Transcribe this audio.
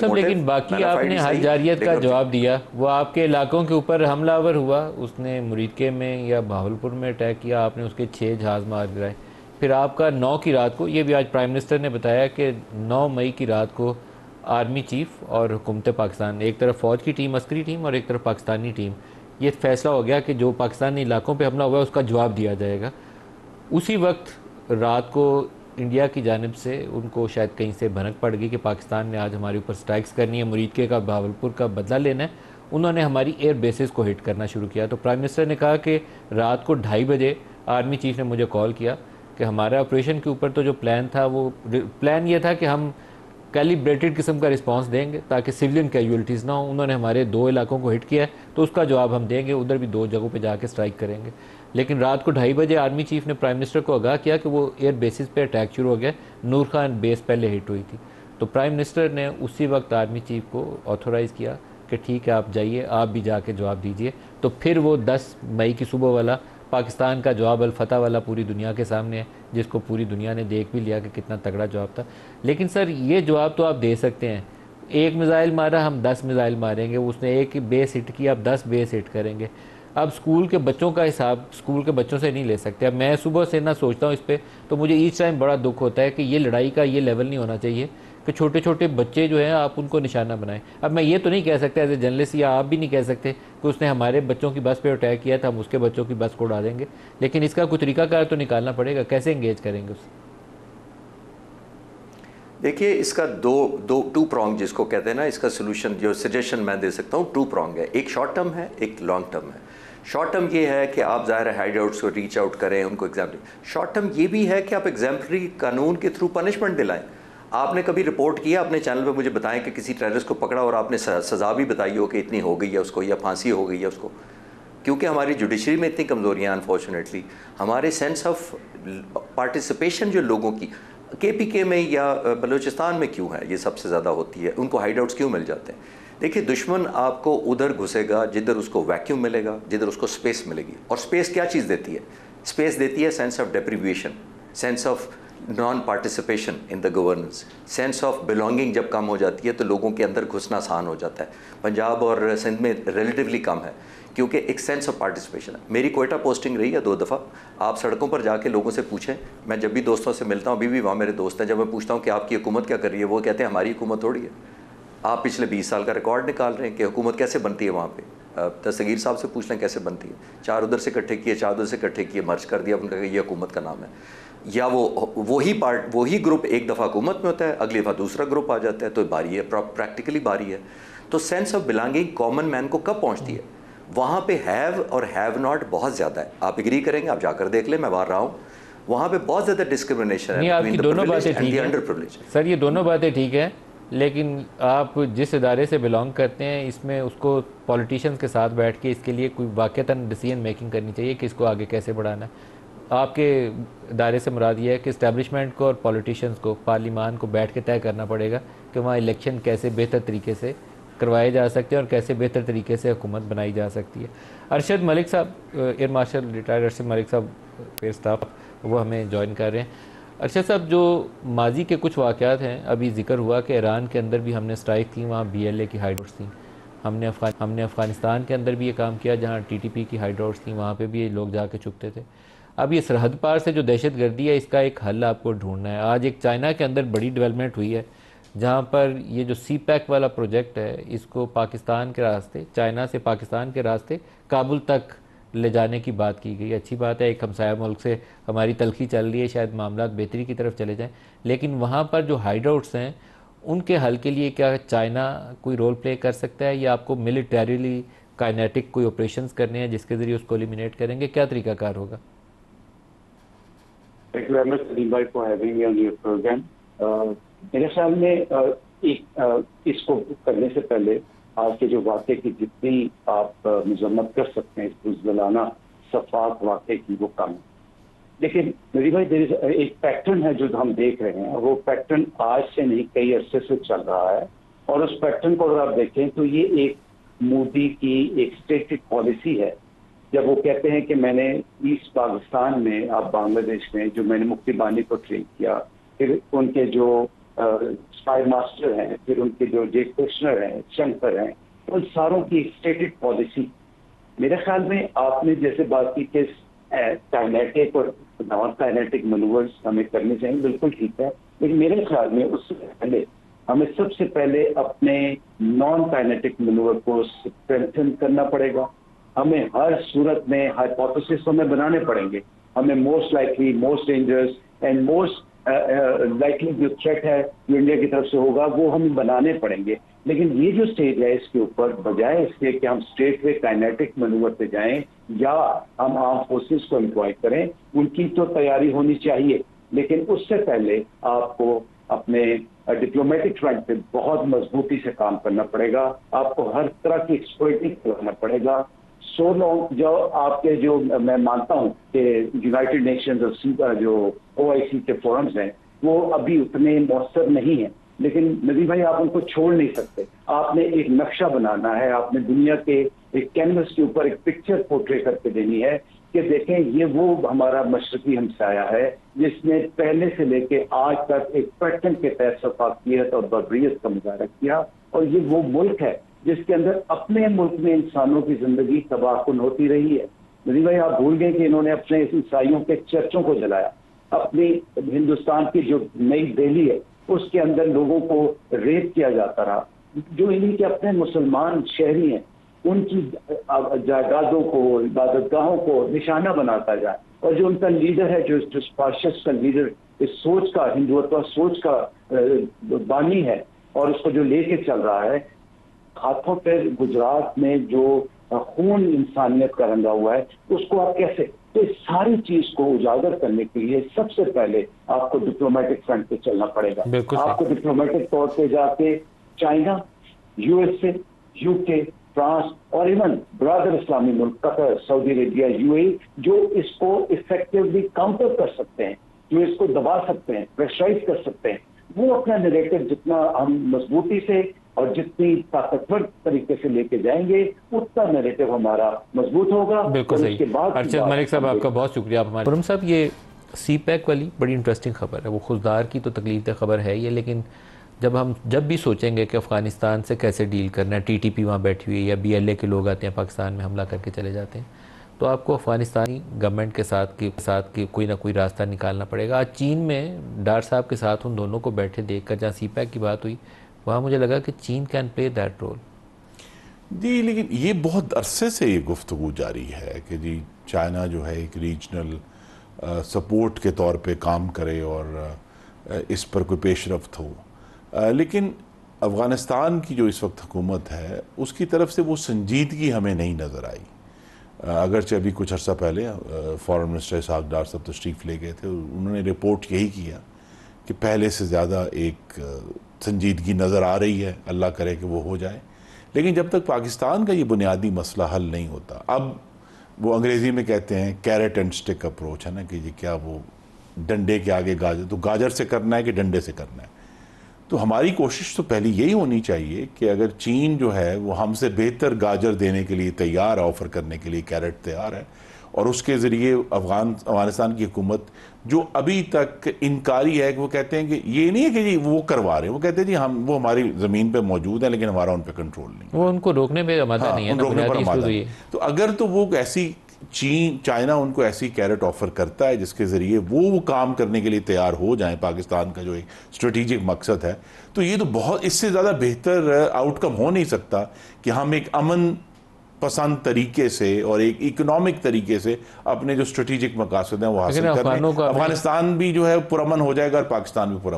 सब, मोटिव लेकिन बाकी मैनाफाइड आपने हज सही, जारियत का लेकिन जवाब दिया। वो आपके इलाकों के ऊपर हमलावर हुआ, उसने मुरीदके में या बहावलपुर में अटैक किया, आपने उसके 6 जहाज़ मार गिराए। फिर आपका 9 की रात को, ये भी आज प्राइम मिनिस्टर ने बताया कि 9 मई की रात को आर्मी चीफ और हुकूमत पाकिस्तान, एक तरफ फ़ौज की टीम, अस्करी टीम, और एक तरफ पाकिस्तानी टीम, ये फैसला हो गया कि जो पाकिस्तानी इलाकों पर हमला हुआ है उसका जवाब दिया जाएगा। उसी वक्त रात को इंडिया की जानिब से उनको शायद कहीं से भनक पड़ गई कि पाकिस्तान ने आज हमारे ऊपर स्ट्राइक्स करनी है, मुरीदके का, बहावलपुर का बदला लेना है। उन्होंने हमारी एयर बेसिस को हिट करना शुरू किया। तो प्राइम मिनिस्टर ने कहा कि रात को 2:30 बजे आर्मी चीफ ने मुझे कॉल किया कि हमारे ऑपरेशन के ऊपर तो जो प्लान था, वो प्लान ये था कि हम कैलिब्रेटेड किस्म का रिस्पांस देंगे ताकि सिविलियन कैजुअलिटीज़ ना हो। उन्होंने हमारे 2 इलाकों को हिट किया है, तो उसका जवाब हम देंगे, उधर भी 2 जगहों पे जाके स्ट्राइक करेंगे। लेकिन रात को 2:30 बजे आर्मी चीफ ने प्राइम मिनिस्टर को आगाह किया कि वो एयर बेसिस पे अटैक शुरू हो गया। नूर खान बेस पहले हिट हुई थी। तो प्राइम मिनिस्टर ने उसी वक्त आर्मी चीफ को ऑथोराइज़ किया कि ठीक है, आप जाइए, आप भी जाके जवाब दीजिए। तो फिर वो 10 मई की सुबह वाला पाकिस्तान का जवाब अल-फतह वाला पूरी दुनिया के सामने है, जिसको पूरी दुनिया ने देख भी लिया कि कितना तगड़ा जवाब था। लेकिन सर, ये जवाब तो आप दे सकते हैं, एक मिज़ाइल मारा, हम 10 मिज़ाइल मारेंगे, उसने एक बेस हिट किया, आप 10 बेस हिट करेंगे। अब स्कूल के बच्चों का हिसाब स्कूल के बच्चों से नहीं ले सकते। अब मैं सुबह से ना सोचता हूँ इस पर, तो मुझे ईच टाइम बड़ा दुख होता है कि ये लड़ाई का ये लेवल नहीं होना चाहिए कि छोटे छोटे बच्चे जो हैं आप उनको निशाना बनाएं। अब मैं ये तो नहीं कह सकता एज ए जर्नलिस्ट, या आप भी नहीं कह सकते कि उसने हमारे बच्चों की बस पे अटैक किया था, हम उसके बच्चों की बस को उड़ा देंगे। लेकिन इसका कुछ तरीकाकार तो निकालना पड़ेगा, कैसे इंगेज करेंगे उससे। देखिए, इसका दो दो टू प्रॉन्ग जिसको कहते हैं ना, इसका सोल्यूशन जो सजेशन मैं दे सकता हूँ, टू प्रॉन्ग है। एक शॉर्ट टर्म है, एक लॉन्ग टर्म है। शॉर्ट टर्म ये है कि आप ज़ाहिर है हाइड आउट्स को रीच आउट करें, उनको एग्जाम्पल। शॉर्ट टर्म ये भी है कि आप एग्जाम्पलरी कानून के थ्रू पनिशमेंट दिलाएं। आपने कभी रिपोर्ट किया अपने चैनल पर, मुझे बताएं कि किसी टेररिस्ट को पकड़ा और आपने सज़ा भी बताई हो कि इतनी हो गई है उसको, या फांसी हो गई है उसको? क्योंकि हमारी जुडिशरी में इतनी कमज़ोरियाँ, अनफॉर्चुनेटली हमारे सेंस ऑफ पार्टिसिपेशन जो लोगों की केपीके में या बलूचिस्तान में क्यों है, ये सबसे ज़्यादा होती है। उनको हाइड आउट्स क्यों मिल जाते हैं? देखिए, दुश्मन आपको उधर घुसेगा जिधर उसको वैक्यूम मिलेगा, जिधर उसको स्पेस मिलेगी। और स्पेस क्या चीज़ देती है? स्पेस देती है sense of deprivation, sense of non participation in the governance, sense of belonging जब कम हो जाती है तो लोगों के अंदर घुसना आसान हो जाता है। पंजाब और सिंध में रिलेटिवली कम है, क्योंकि एक सेंस ऑफ पार्टिसिपेशन है। मेरी कोयटा पोस्टिंग रही है 2 दफ़ा। आप सड़कों पर जाके लोगों से पूछें, मैं जब भी दोस्तों से मिलता हूँ, अभी भी वहाँ मेरे दोस्त हैं, जब मैं पूछता हूँ कि आपकी हुकूमत क्या कर रही है, वो कहते हैं हमारी हुकूमत थोड़ी है। आप पिछले 20 साल का रिकॉर्ड निकाल रहे हैं कि हुकूमत कैसे बनती है वहाँ पे। दस्तगीर साहब से पूछ लें कैसे बनती है। 4 उधर से इकट्ठे किए, 4 उधर से इकट्ठे किए, मर्ज कर दिया, उनका ये हुकूमत का नाम है। या वही ग्रुप एक दफ़ा हुकूमत में होता है, अगली दफ़ा दूसरा ग्रुप आ जाता है, तो बारी है, प्रैक्टिकली बारी है। तो sense of belonging common man को कब पहुँचती है? वहाँ पे हैव और हैव नॉट बहुत ज़्यादा है। आप एग्री करेंगे, आप जाकर देख लें, मैं बाहर रहा हूँ, वहाँ पे बहुत ज़्यादा डिस्क्रिमिनेशन है नहीं, आपकी बिटवीन द दोनों प्रिविलेज्ड बातें एंड ठीक द हैं अंडर प्रिविलेज्ड। सर, ये दोनों बातें ठीक हैं। लेकिन आप जिस इदारे से बिलोंग करते हैं, इसमें उसको पॉलिटिशियंस के साथ बैठ के इसके लिए कोई वाक़तन डिसीजन मेकिंग करनी चाहिए कि इसको आगे कैसे बढ़ाना है। आपके इदारे से मुराद ये है कि इस्टेब्लिशमेंट को और पॉलिटिशियंस को, पार्लिमान को बैठ के तय करना पड़ेगा कि वहाँ इलेक्शन कैसे बेहतर तरीके से करवाए जा सकते हैं और कैसे बेहतर तरीके से हुकूमत बनाई जा सकती है। अरशद मलिक साहब, air marshal retired Arshad Malik साहब, एयर स्टाफ, वो हमें ज्वाइन कर रहे हैं। अरशद साहब, जो माजी के कुछ वाक़यात हैं, अभी जिक्र हुआ कि ईरान के अंदर भी हमने स्ट्राइक की, वहाँ BLA की हाइड आउट्स थी। हमने अफ़गानिस्तान के अंदर भी ये काम किया जहाँ TTP की हाइड आउट्स थी, वहाँ पे भी ये लोग जाके छुपते थे। अब ये सरहद पार से जो दहशत गर्दी है, इसका एक हल आपको ढूंढना है। आज एक चाइना के अंदर बड़ी डेवलपमेंट हुई है, जहाँ पर ये जो CPEC वाला प्रोजेक्ट है, इसको पाकिस्तान के रास्ते, चाइना से पाकिस्तान के रास्ते काबुल तक ले जाने की बात की गई। अच्छी बात है, एक हमसाया मुल्क से हमारी तलखी चल रही है, शायद मामला बेहतरी की तरफ चले जाएं। लेकिन वहाँ पर जो हाइड आउट्स हैं, उनके हल के लिए क्या चाइना कोई रोल प्ले कर सकता है, या आपको मिलिटरीली काइनेटिक कोई ऑपरेशंस करने हैं जिसके ज़रिए उसको एलिमिनेट करेंगे? क्या तरीकाकार होगा? Thank you very much, Salim bhai, for having me on your program. मेरे ख्याल में इसको करने से पहले आज के जो वाक़े की जितनी आप मजम्मत कर सकते हैं, इस बुज़दिलाना शफ़ाफ वाक़े की, वो कम है। लेकिन मेरी भाई, एक पैटर्न है जो हम देख रहे हैं, वो पैटर्न आज से नहीं, कई अरसे से चल रहा है। और उस पैटर्न को अगर आप देखें तो ये एक मोदी की एक स्टेटेड पॉलिसी है। जब वो कहते हैं कि मैंने ईस्ट पाकिस्तान में, आप बांग्लादेश में, जो मैंने मुक्ति बानी को ट्रेन किया, फिर उनके जो स्पाई मास्टर हैं, फिर उनके जो जे कृष्णर हैं, शंकर हैं, उन सारों की स्टेटेड पॉलिसी, मेरे ख्याल में आपने जैसे बात की कि काइनेटिक और नॉन काइनेटिक मैनूवर्स हमें करने चाहिए, बिल्कुल ठीक है, लेकिन मेरे ख्याल में उससे पहले हमें सबसे पहले अपने नॉन काइनेटिक मैनूवर को स्ट्रेंथन करना पड़ेगा। हमें हर सूरत में हाइपोथेसिस हमें बनाने पड़ेंगे। हमें most likely, most dangerous and most likely जो थ्रेट है जो इंडिया की तरफ से होगा वो हमें बनाने पड़ेंगे। लेकिन ये जो स्टेज है इसके ऊपर, बजाय इसके कि हम स्ट्रेट वे काइनेटिक मैनूवर पे जाएं या हम आर्म फोर्सेस को एम्प्लॉय करें, उनकी तो तैयारी होनी चाहिए, लेकिन उससे पहले आपको अपने डिप्लोमेटिक फ्रंट पे बहुत मजबूती से काम करना पड़ेगा। आपको हर तरह की एक्सपर्टीज करना पड़ेगा। सो लॉन्ग जो आपके जो मैं मानता हूं कि यूनाइटेड नेशंस और जो OIC के फोरम्स हैं वो अभी उतने मौसर नहीं है, लेकिन नबी भाई आप उनको छोड़ नहीं सकते। आपने एक नक्शा बनाना है, आपने दुनिया के एक कैनवस के ऊपर एक पिक्चर पोर्ट्रे करके देनी है कि देखें ये वो हमारा मशरकी हमसाया है जिसने पहले से लेके आज तक एक पैटर्न के तहत सफाकियत और बर्बरियत का मुजाहरा किया, और ये वो मुल्क है जिसके अंदर अपने मुल्क में इंसानों की जिंदगी तबाहकुन होती रही है। नबी भाई आप भूल गए कि इन्होंने अपने ईसाइयों के चर्चों को जलाया। अपनी हिंदुस्तान की जो नई दिल्ली है उसके अंदर लोगों को रेप किया जाता रहा। जो इन्हीं के अपने मुसलमान शहरी हैं उनकी जायदादों को, इबादतगाहों को निशाना बनाता जाए, और जो उनका लीडर है, जो फाशिस्ट का लीडर, इस सोच का, हिंदुत्व सोच का बानी है और उसको जो लेके चल रहा है, हाथों पे गुजरात में जो खून इंसानियत का रंगा हुआ है उसको आप कैसे, तो इस सारी चीज को उजागर करने के लिए सबसे पहले आपको डिप्लोमेटिक फ्रंट पे चलना पड़ेगा। आपको डिप्लोमेटिक तौर पे जाके चाइना, USA, UK, फ्रांस और इवन ब्रादर इस्लामी मुल्क कतर, सऊदी अरेबिया, UAE जो इसको इफेक्टिवली काउंटर कर सकते हैं, जो इसको दबा सकते हैं, प्रेशराइज कर सकते हैं, वो अपना नैरेटिव जितना हम मजबूती से और जितनी ताकतवर तरीके से लेके जाएंगे उतना नैरेटिव हमारा मजबूत होगा। बिल्कुल सही। अरशद मलिक साहब आपका बहुत शुक्रिया। आप हमारे साहब, ये CPEC वाली बड़ी इंटरेस्टिंग खबर है, वो खुशदार की तो तकलीफ खबर है ये, लेकिन जब भी सोचेंगे कि अफ़गानिस्तान से कैसे डील करना है, TTP वहाँ बैठी हुई है या BLA के लोग आते हैं पाकिस्तान में हमला करके चले जाते हैं, तो आपको अफ़गानिस्तानी गवर्नमेंट के साथ कोई ना कोई रास्ता निकालना पड़ेगा। आज चीन में डार साहब के साथ उन दोनों को बैठे देखकर जहाँ CPEC की बात हुई, वहाँ मुझे लगा कि चीन कैन प्ले दैट रोल। जी, लेकिन ये बहुत अरसे से ये गुफ्तगू जारी है कि जी चाइना जो है एक रीजनल सपोर्ट के तौर पे काम करे और इस पर कोई पेशरफ्त हो, लेकिन अफ़गानिस्तान की जो इस वक्त हुकूमत है उसकी तरफ से वो संजीदगी हमें नहीं नज़र आई। अगरचे अभी कुछ अर्सा पहले फॉरेन मिनिस्टर इसहाक डार साहब तशरीफ़ ले गए थे, उन्होंने रिपोर्ट यही किया कि पहले से ज़्यादा एक संजीदगी नज़र आ रही है, अल्लाह करे कि वो हो जाए। लेकिन जब तक पाकिस्तान का ये बुनियादी मसला हल नहीं होता, अब वो अंग्रेज़ी में कहते हैं कैरेट एंड स्टिक अप्रोच है ना, कि ये क्या वो डंडे के आगे गाजर, तो गाजर से करना है कि डंडे से करना है। तो हमारी कोशिश तो पहली यही होनी चाहिए कि अगर चीन जो है वो हमसे बेहतर गाजर देने के लिए तैयार है, ऑफ़र करने के लिए कैरेट तैयार है, और उसके ज़रिए अफ़गानिस्तान की हुकूमत जो अभी तक इनकारी है कि वो कहते हैं कि ये नहीं है कि जी वो करवा रहे हैं, वो कहते हैं जी वो हमारी ज़मीन पे मौजूद है लेकिन हमारा उन पे कंट्रोल नहीं, वो उनको रोकने पे आमादा नहीं है, रोकने पर आमादा नहीं। तो अगर तो वो ऐसी चाइना उनको ऐसी कैरेट ऑफर करता है जिसके ज़रिए वो काम करने के लिए तैयार हो जाएं, पाकिस्तान का जो एक स्ट्रेटेजिक मकसद है, तो ये तो बहुत, इससे ज़्यादा बेहतर आउटकम हो नहीं सकता कि हम एक अमन पसंद तरीके से और एक इकोनॉमिक तरीके से अपने जो स्ट्रेटेजिक मकासद हैं वो हासिल करें। अफगानिस्तान भी जो है पुरअमन हो जाएगा और पाकिस्तान भी पुरअमन